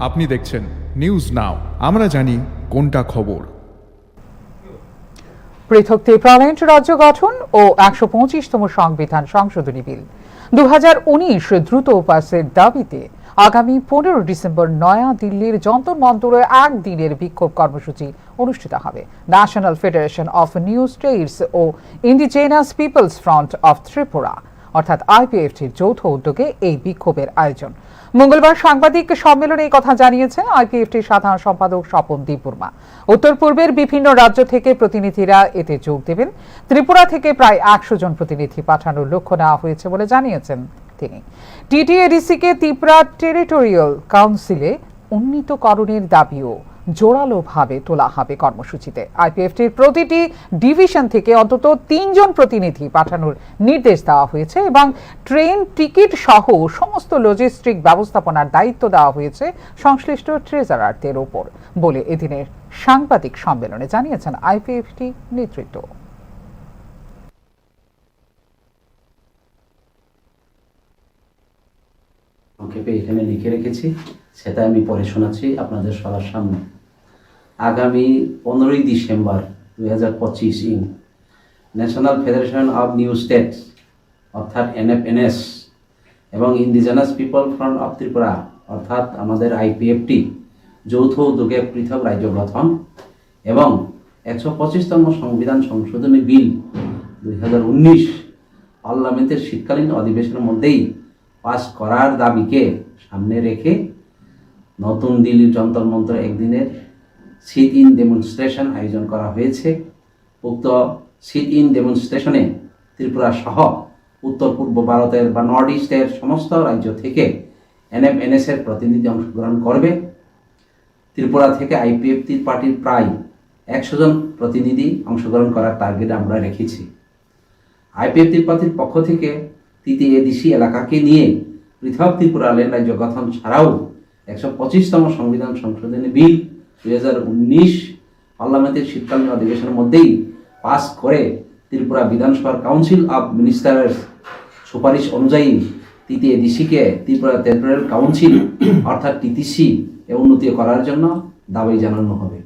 আপনি দেখছেন news now, আমরা জানি কোনটা খবর। পৃথক ত্রিপার্লামেন্ট রাজ্য গঠন ও ১২৫তম সংবিধান সংশোধনী বিল ২০১৯ দ্রুত পাসের দাবিতে আগামী ১৫ ডিসেম্বর নয়া দিল্লির যন্তর মন্তরে একদিনের বিক্ষোভ কর্মসূচি অনুষ্ঠিত হবে। National federation of new states ও indigenous peoples front of Tripura অর্থাৎ আইপিএফটির যৌথ উদ্যোগে এই বিক্ষোভের আয়োজন। মঙ্গলবার সাংবাদিক সম্মেলনে এই কথা জানিয়েছেন আইপিএফটির সাধারণ সম্পাদক স্বপন দেববর্মা। উত্তর পূর্বের বিভিন্ন রাজ্য থেকে প্রতিনিধিরা এতে যোগ দেবেন। ত্রিপুরা থেকে প্রায় ১০০ জন প্রতিনিধি পাঠানোর লক্ষ্য নেওয়া হয়েছে বলে জানিয়েছেন তিনি। টিটিএডিসিকে ত্রিপুরা টেরিটোরিয়াল কাউন্সিলে উন্নীতকরণের দাবিও জোরালোভাবে তোলা হবে কর্মসূচিতে। আইপিএফটির প্রতিটি ডিভিশন থেকে অন্তত ৩ জন প্রতিনিধি পাঠানোর নির্দেশ দেওয়া হয়েছে এবং ট্রেন টিকিট সহ সমস্ত লজিস্টিক ব্যবস্থাপনার দায়িত্ব দেওয়া হয়েছে সংশ্লিষ্ট ট্রেজারারদের ওপর বলে এদিনের সাংবাদিক সম্মেলনে জানিয়েছেন আইপিএফটি নেতৃত্ব। সংক্ষেপে এখানে লিখে রেখেছি, সেটা আমি পরে শোনাচ্ছি আপনাদের সবার সামনে। আগামী 15 December 2025 in national federation of new states অর্থাৎ NFNS এবং indigenous people front of Tripura অর্থাৎ আমাদের আইপিএফটি যৌথ উদ্যোগে পৃথক রাজ্য গঠন এবং ১২৫তম সংবিধান সংশোধনী বিল 2019 পার্লামেন্টের শীতকালীন অধিবেশনের মধ্যেই পাস করার দাবিকে সামনে রেখে নতুন দিল্লির যন্তর মন্তর একদিনের সিট ইন ডেমনস্ট্রেশন আয়োজন করা হয়েছে। উক্ত সিট ইন ডেমনস্ট্রেশনে ত্রিপুরা সহ উত্তর পূর্ব ভারতের বা নর্থ ইস্টের সমস্ত রাজ্য থেকে NFNS এর প্রতিনিধি অংশগ্রহণ করবে। ত্রিপুরা থেকে আইপিএফটি পার্টির প্রায় ১০০ জন প্রতিনিধি অংশগ্রহণ করার টার্গেট আমরা রেখেছি। আইপিএফটি পার্টির পক্ষ থেকে টিটিএডিসি এলাকাকে নিয়ে পৃথক ত্রিপুরা লেন রাজ্য গঠন ছাড়াও ১২৫তম সংবিধান সংশোধনী বিল 2019 পার্লামেন্টের শীতকালীন অধিবেশনের মধ্যেই পাস করে ত্রিপুরা বিধানসভার কাউন্সিল অব মিনিস্টারের সুপারিশ অনুযায়ী টিটিএডিসিকে ত্রিপুরা টেরিটোরিয়াল কাউন্সিল অর্থাৎ TTC এ উন্নতি করার জন্য দাবি জানানো হবে।